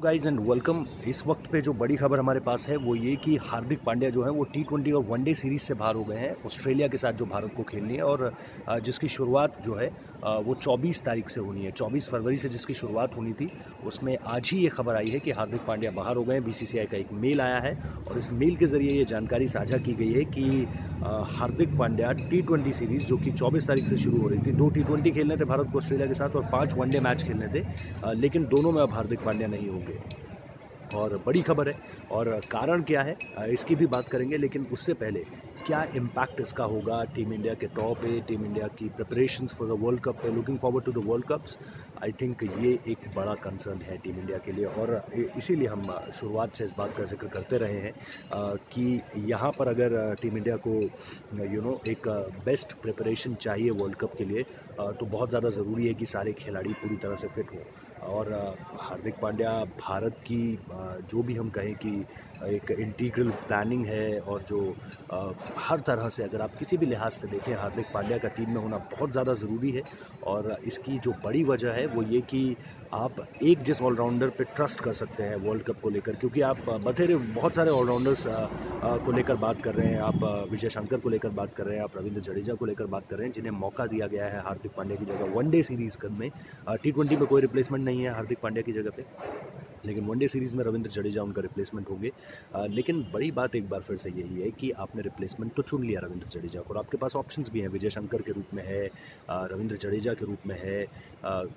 Guys and welcome. इस वक्त पे जो बड़ी खबर हमारे पास है वो ये कि हार्दिक पांड्या जो है वो T20 और वनडे सीरीज से बाहर हो गए हैं ऑस्ट्रेलिया के साथ जो भारत को खेलनी है और जिसकी शुरुआत जो है वो 24 तारीख से होनी है। 24 फरवरी से जिसकी शुरुआत होनी थी उसमें आज ही ये खबर आई है कि हार्दिक पांड्या बाहर हो गए हैं। BCCI का एक मेल आया है और इस मेल के ज़रिए ये जानकारी साझा की गई है कि हार्दिक पांड्या T20 सीरीज़ जो कि 24 तारीख से शुरू हो रही थी, 2 T20 खेलने थे भारत को ऑस्ट्रेलिया के साथ और 5 वनडे मैच खेलने थे, लेकिन दोनों में अब हार्दिक पांड्या नहीं होंगे और बड़ी खबर है। और कारण क्या है इसकी भी बात करेंगे, लेकिन उससे पहले क्या इम्पैक्ट इसका होगा टीम इंडिया के तौर पे, टीम इंडिया की preparations for the world cup पे, looking forward to the world cups. I think ये एक बड़ा कंसर्न है टीम इंडिया के लिए और इसीलिए हम शुरुआत से इस बात का जिक्र करते रहे हैं कि यहाँ पर अगर टीम इंडिया को एक बेस्ट प्रिपरेशन चाहिए वर्ल्ड कप के लिए तो बहुत ज़्यादा ज़रूरी है कि सारे खिलाड़ी पूरी तरह से फिट हों। और हार्दिक पांड्या भारत की जो भी हम कहें कि एक इंटीग्रल प्लानिंग है और जो हर तरह से अगर आप किसी भी लिहाज से देखें हार्दिक पांड्या का टीम में होना बहुत ज़्यादा ज़रूरी है। और इसकी जो बड़ी वजह है वो ये कि आप एक जिस ऑलराउंडर पे ट्रस्ट कर सकते हैं वर्ल्ड कप को लेकर, क्योंकि आप बथेरे बहुत सारे ऑलराउंडर्स को लेकर बात कर रहे हैं, आप विजय शंकर को लेकर बात कर रहे हैं, आप रविंद्र जडेजा को लेकर बात कर रहे हैं, जिन्हें मौका दिया गया है हार्दिक पांड्या की जगह वनडे सीरीज़ में। T20 में कोई रिप्लेसमेंट नहीं है हार्दिक पांड्या की जगह पे, लेकिन वनडे सीरीज़ में रविंद्र जडेजा उनका रिप्लेसमेंट होंगे। लेकिन बड़ी बात एक बार फिर से यही है कि आपने रिप्लेसमेंट तो चुन लिया रविंद्र जडेजा को और आपके पास ऑप्शंस भी हैं, विजय शंकर के रूप में है, रविंद्र जडेजा के रूप में है,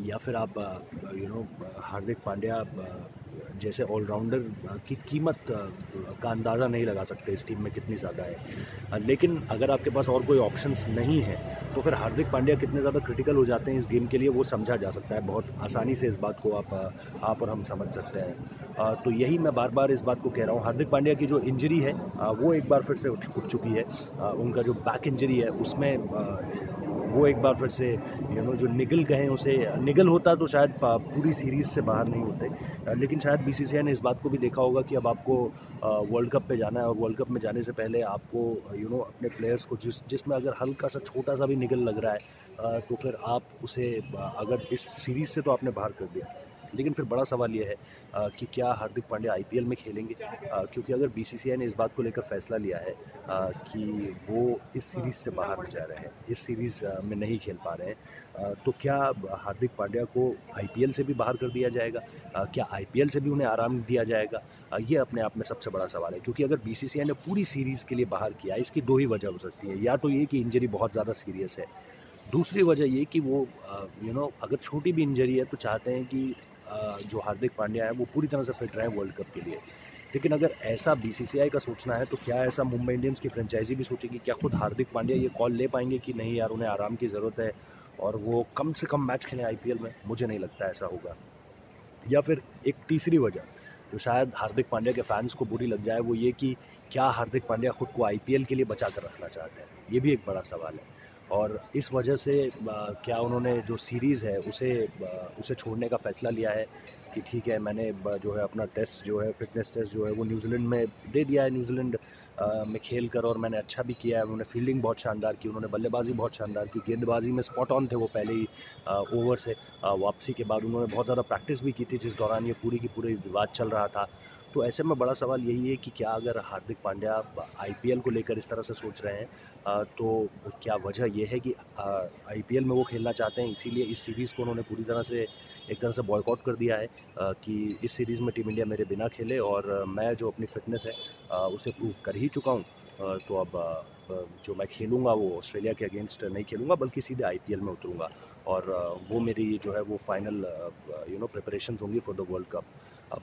या फिर आप हार्दिक पांड्या जैसे ऑलराउंडर की कीमत का अंदाज़ा नहीं लगा सकते इस टीम में कितनी ज़्यादा है। लेकिन अगर आपके पास और कोई ऑप्शंस नहीं है तो फिर हार्दिक पांड्या कितने ज़्यादा क्रिटिकल हो जाते हैं इस गेम के लिए वो समझा जा सकता है बहुत आसानी से। इस बात को आप और हम समझ सकते हैं। तो यही मैं बार बार इस बात को कह रहा हूँ, हार्दिक पांड्या की जो इंजरी है वो एक बार फिर से उठ चुकी है। उनका जो बैक इंजरी है उसमें वो एक बार फिर से जो निगल कहें उसे, निगल होता तो शायद पूरी सीरीज़ से बाहर नहीं होते, लेकिन शायद BCCI ने इस बात को भी देखा होगा कि अब आपको वर्ल्ड कप पे जाना है और वर्ल्ड कप में जाने से पहले आपको अपने प्लेयर्स को जिसमें अगर हल्का सा छोटा सा भी निगल लग रहा है तो फिर आप उसे अगर इस सीरीज़ से तो आपने बाहर कर दिया। लेकिन फिर बड़ा सवाल ये है कि क्या हार्दिक पांड्या IPL में खेलेंगे, क्योंकि अगर BCCI ने इस बात को लेकर फैसला लिया है कि वो इस सीरीज़ से बाहर हो जा रहे हैं, इस सीरीज़ में नहीं खेल पा रहे हैं, तो क्या हार्दिक पांड्या को IPL से भी बाहर कर दिया जाएगा, क्या IPL से भी उन्हें आराम दिया जाएगा? ये अपने आप में सबसे बड़ा सवाल है, क्योंकि अगर BCCI ने पूरी सीरीज़ के लिए बाहर किया, इसकी दो ही वजह हो सकती है। या तो ये कि इंजरी बहुत ज़्यादा सीरियस है, दूसरी वजह ये कि वो अगर छोटी भी इंजरी है तो चाहते हैं कि जो हार्दिक पांड्या है वो पूरी तरह से फिट रहे वर्ल्ड कप के लिए। लेकिन अगर ऐसा BCCI का सोचना है तो क्या ऐसा मुंबई इंडियंस की फ्रेंचाइजी भी सोचेगी? क्या खुद हार्दिक पांड्या ये कॉल ले पाएंगे कि नहीं यार उन्हें आराम की ज़रूरत है और वो कम से कम मैच खेलें IPL में? मुझे नहीं लगता ऐसा होगा। या फिर एक तीसरी वजह जो शायद हार्दिक पांड्या के फैंस को बुरी लग जाए वो ये कि क्या हार्दिक पांड्या खुद को IPL के लिए बचा कर रखना चाहते हैं? ये भी एक बड़ा सवाल है। और इस वजह से क्या उन्होंने जो सीरीज़ है उसे छोड़ने का फ़ैसला लिया है कि ठीक है, मैंने जो है अपना टेस्ट जो है फिटनेस टेस्ट जो है वो न्यूजीलैंड में दे दिया है, न्यूजीलैंड में खेल कर, और मैंने अच्छा भी किया है। उन्होंने फील्डिंग बहुत शानदार की, उन्होंने बल्लेबाजी बहुत शानदार की, गेंदबाजी में स्पॉट ऑन थे वो पहले ही ओवर से वापसी के बाद उन्होंने बहुत ज़्यादा प्रैक्टिस भी की थी जिस दौरान ये पूरी की पूरी विवाद चल रहा था। तो ऐसे में बड़ा सवाल यही है कि क्या अगर हार्दिक पांड्या IPL को लेकर इस तरह से सोच रहे हैं तो क्या वजह यह है कि IPL में वो खेलना चाहते हैं, इसीलिए इस सीरीज़ को उन्होंने पूरी तरह से एक तरह से बॉयकॉट कर दिया है कि इस सीरीज़ में टीम इंडिया मेरे बिना खेले और मैं जो अपनी फ़िटनेस है उसे प्रूव कर ही चुका हूँ। तो अब जो मैं खेलूँगा वो ऑस्ट्रेलिया के अगेंस्ट नहीं खेलूँगा बल्कि सीधे IPL में उतरूँगा और वो मेरी जो है वो फाइनल प्रिपरेशन होंगी फॉर द वर्ल्ड कप।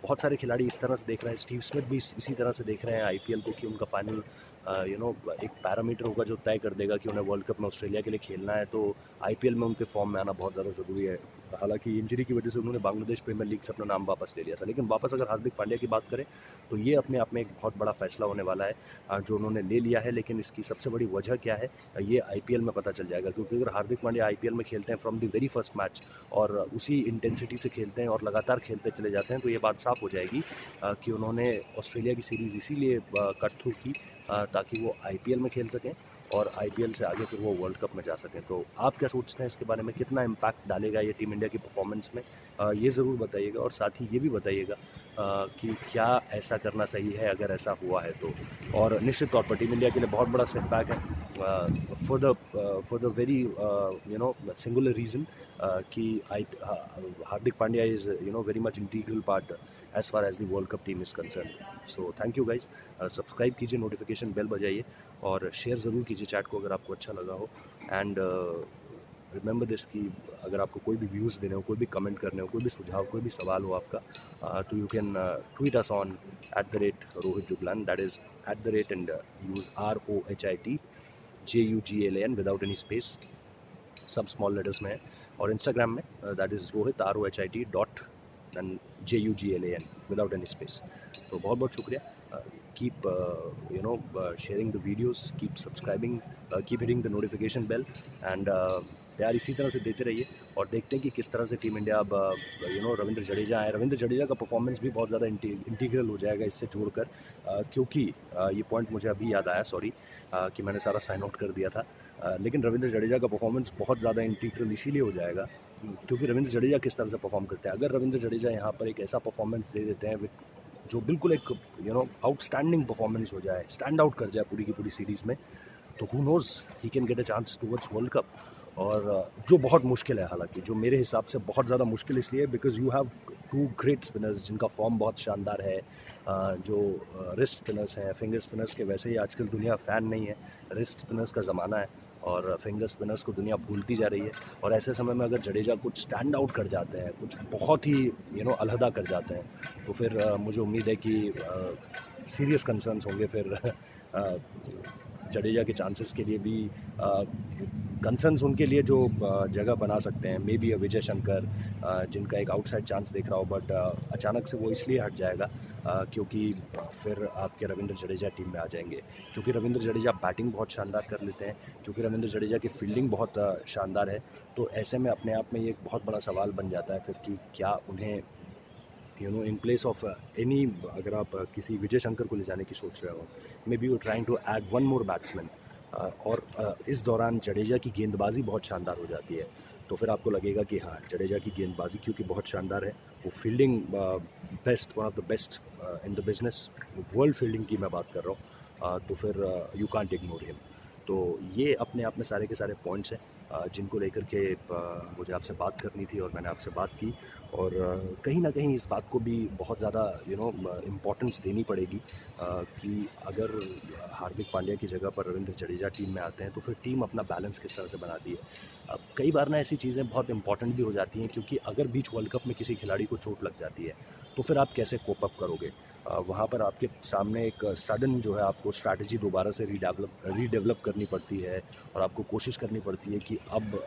बहुत सारे खिलाड़ी इस तरह से देख रहे हैं, स्टीव स्मिथ भी इसी तरह से देख रहे हैं IPL को कि उनका फाइनल एक पैरामीटर होगा जो तय कर देगा कि उन्हें वर्ल्ड कप में ऑस्ट्रेलिया के लिए खेलना है, तो IPL में उनके फॉर्म में आना बहुत ज़्यादा ज़रूरी है। हालांकि इंजरी की वजह से उन्होंने बांग्लादेश प्रीमियर लीग से अपना नाम वापस ले लिया था, लेकिन वापस अगर हार्दिक पांड्या की बात करें तो ये अपने आप में एक बहुत बड़ा फैसला होने वाला है जो उन्होंने ले लिया है। लेकिन इसकी सबसे बड़ी वजह क्या है ये IPL में पता चल जाएगा, क्योंकि अगर हार्दिक पांड्या IPL में खेलते हैं from the very first match और उसी इंटेंसिटी से खेलते हैं और लगातार खेलते चले जाते हैं तो ये बात साफ हो जाएगी कि उन्होंने ऑस्ट्रेलिया की सीरीज़ इसीलिए कट थ्रू की ताकि वो IPL में खेल सकें और IPL से आगे फिर वो वर्ल्ड कप में जा सकें। तो आप क्या सोचते हैं इसके बारे में, कितना इम्पैक्ट डालेगा ये टीम इंडिया की परफॉर्मेंस में? ये ज़रूर बताइएगा और साथ ही ये भी बताइएगा कि क्या ऐसा करना सही है अगर ऐसा हुआ है तो। और निश्चित तौर पर टीम इंडिया के लिए बहुत बड़ा सेटबैक है for the very singular reason कि Hardik Pandya is very much integral part as far as the world cup team is concern. So thank you guys, subscribe कीजिए, नोटिफिकेशन बेल बजाइए और शेयर ज़रूर कीजिए चैट को अगर आपको अच्छा लगा हो। एंड रिमेंबर दिस कि अगर आपको कोई भी व्यूज़ देने हो, कोई भी कमेंट करने हो, कोई भी सुझाव, कोई भी सवाल हो आपका, तो you can tweet us on @Rohit Juglan, that is @ and use ROHIT JUGLAN without any space, सब स्मॉल लेटर्स में है। और इंस्टाग्राम में that is Rohit ROHIT dot and JUGLAN without any space. तो बहुत बहुत शुक्रिया। Keep sharing the videos, keep subscribing, keep hitting the notification bell and प्यार इसी तरह से देते रहिए। और देखते हैं कि किस तरह से टीम इंडिया अब रविंद्र जडेजा आए। रविंद्र जडेजा का परफॉर्मेंस भी बहुत ज़्यादा इंटीग्रल हो जाएगा इससे जोड़कर, क्योंकि ये पॉइंट मुझे अभी याद आया, सॉरी कि मैंने सारा साइन आउट कर दिया था। लेकिन रविंद्र जडेजा का परफॉर्मेंस बहुत ज़्यादा इंटीग्रल इसीलिए हो जाएगा क्योंकि रविंद्र जडेजा किस तरह से परफॉर्म करते हैं। अगर रविंद्र जडेजा यहाँ पर एक ऐसा परफॉर्मेंस दे देते हैं जो बिल्कुल एक आउटस्टैंडिंग परफॉर्मेंस हो जाए, स्टैंड आउट कर जाए पूरी की पूरी सीरीज़ में, तो who nose he can get a chance towards world cup. और जो बहुत मुश्किल है, हालांकि जो मेरे हिसाब से बहुत ज़्यादा मुश्किल इसलिए because you have 2 great spinners जिनका फॉर्म बहुत शानदार है, जो रिस्ट स्पिनर्स हैं। फिंगर स्पिनर्स के वैसे ही आजकल दुनिया फ़ैन नहीं है, रिस्ट स्पिनर्स का ज़माना है और फिंगर स्पिनर्स को दुनिया भूलती जा रही है। और ऐसे समय में अगर जडेजा कुछ स्टैंड आउट कर जाते हैं, कुछ बहुत ही अलहदा कर जाते हैं, तो फिर मुझे उम्मीद है कि सीरियस कंसर्न्स होंगे फिर जडेजा के चांसेस के लिए भी। कंसर्न्स उनके लिए जो जगह बना सकते हैं, मे बी विजय शंकर, जिनका एक आउटसाइड चांस दिख रहा हो, बट अचानक से वो इसलिए हट जाएगा क्योंकि फिर आपके रविंद्र जडेजा टीम में आ जाएंगे। क्योंकि रविंद्र जडेजा बैटिंग बहुत शानदार कर लेते हैं, क्योंकि रविंद्र जडेजा की फील्डिंग बहुत शानदार है। तो ऐसे में अपने आप में ये एक बहुत बड़ा सवाल बन जाता है फिर कि क्या उन्हें इन प्लेस ऑफ एनी, अगर आप किसी विजय शंकर को ले जाने की सोच रहे हो, maybe you trying to add one more batsman, और इस दौरान जडेजा की गेंदबाजी बहुत शानदार हो जाती है, तो फिर आपको लगेगा कि हाँ, जडेजा की गेंदबाजी क्योंकि बहुत शानदार है, वो fielding best, one of the best in the business, world fielding की मैं बात कर रहा हूँ, तो फिर यू कांट इग्नोर हिम। तो ये अपने आप में सारे के सारे पॉइंट्स हैं जिनको लेकर के मुझे आपसे बात करनी थी और मैंने आपसे बात की। और कहीं ना कहीं इस बात को भी बहुत ज़्यादा इम्पोर्टेंस देनी पड़ेगी कि अगर हार्दिक पांड्या की जगह पर रविंद्र जडेजा टीम में आते हैं तो फिर टीम अपना बैलेंस किस तरह से बनाती है। अब कई बार ना ऐसी चीज़ें बहुत इंपॉर्टेंट भी हो जाती हैं, क्योंकि अगर बीच वर्ल्ड कप में किसी खिलाड़ी को चोट लग जाती है तो फिर आप कैसे कोप अप करोगे। वहाँ पर आपके सामने एक सडन जो है आपको स्ट्रैटेजी दोबारा से रीडेवलप करनी पड़ती है और आपको कोशिश करनी पड़ती है कि अब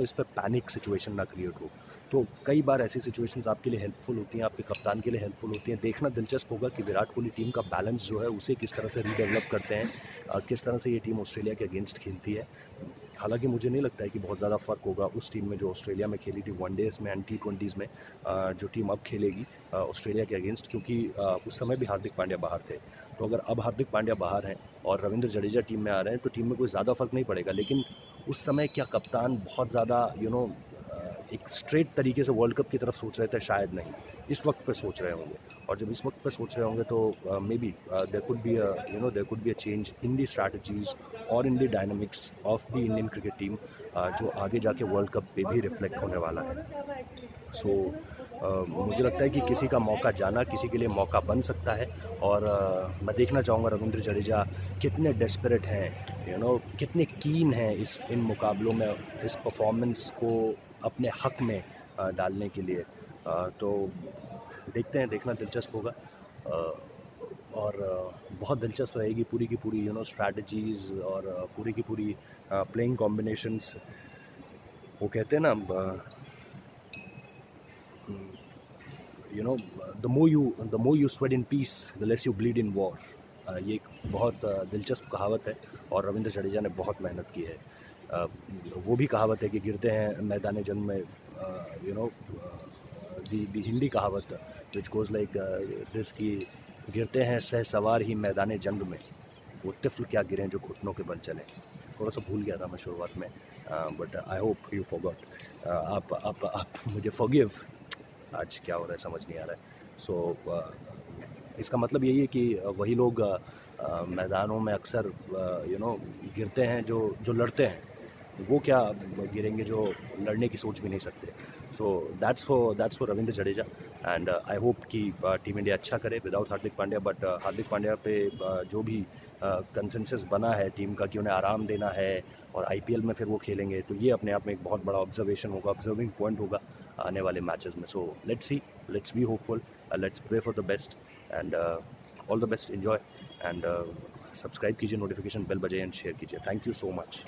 इस पर पैनिक सिचुएशन ना क्रिएट हो। तो कई बार ऐसी सिचुएशंस आपके लिए हेल्पफुल होती हैं, आपके कप्तान के लिए हेल्पफुल होती हैं। देखना दिलचस्प होगा कि विराट कोहली टीम का बैलेंस जो है उसे किस तरह से रीडेवलप करते हैं, किस तरह से ये टीम ऑस्ट्रेलिया के अगेंस्ट खेलती है। हालांकि मुझे नहीं लगता है कि बहुत ज़्यादा फ़र्क होगा उस टीम में जो ऑस्ट्रेलिया में खेली थी वनडेज़ में एंड T20s में, जो टीम अब खेलेगी ऑस्ट्रेलिया के अगेंस्ट, क्योंकि उस समय भी हार्दिक पांड्या बाहर थे। तो अगर अब हार्दिक पांड्या बाहर हैं और रविंद्र जडेजा टीम में आ रहे हैं तो टीम में कोई ज़्यादा फ़र्क नहीं पड़ेगा। लेकिन उस समय क्या कप्तान बहुत ज़्यादा एक स्ट्रेट तरीके से वर्ल्ड कप की तरफ सोच रहे थे? शायद नहीं, इस वक्त पे सोच रहे होंगे। और जब इस वक्त पे सोच रहे होंगे तो maybe there could be a change in the strategies और in the dynamics of the Indian cricket team, जो आगे जाके वर्ल्ड कप पे भी रिफ्लेक्ट होने वाला है। सो मुझे लगता है कि किसी का मौका जाना किसी के लिए मौका बन सकता है। और मैं देखना चाहूँगा रविंद्र जडेजा कितने डेस्परेट हैं, कितने कीन हैं इन मुकाबलों में इस परफॉर्मेंस को अपने हक में डालने के लिए। तो देखते हैं, देखना दिलचस्प होगा। और बहुत दिलचस्प रहेगी पूरी की पूरी स्ट्रैटेजीज़ और पूरी की पूरी प्लेइंग कॉम्बिनेशंस। वो कहते हैं ना, the more you sweat in peace the less you bleed in war. ये एक बहुत दिलचस्प कहावत है और रविंद्र जडेजा ने बहुत मेहनत की है। वो भी कहावत है कि गिरते हैं मैदान जंग में, दी हिंदी कहावत विच गोज़ लाइक दिस की गिरते हैं सह सवार ही मैदान जंग में, वो तिफ़्ल क्या गिरें जो घुटनों के बल चले। थोड़ा सा भूल गया था मैं शुरुआत में, but I hope you forgot. आप मुझे फॉरगिव। आज क्या हो रहा है समझ नहीं आ रहा है। सो इसका मतलब यही है कि वही लोग मैदानों में अक्सर गिरते हैं जो लड़ते हैं, वो क्या गिरेंगे जो लड़ने की सोच भी नहीं सकते। So that's for Ravindra Jadeja and I hope कि टीम इंडिया अच्छा करे विदाउट हार्दिक पांड्या। बट हार्दिक पांड्या पे जो भी कंसेंसस बना है टीम का कि उन्हें आराम देना है और आईपीएल में फिर वो खेलेंगे, तो ये अपने आप में एक बहुत बड़ा ऑब्जर्वेशन होगा, ऑब्जर्विंग पॉइंट होगा आने वाले मैचेस में। So let's be hopeful, let's pray for the best and all the best, enjoy and subscribe कीजिए, नोटिफिकेशन बेल बजाइए एंड शेयर कीजिए। Thank you so much.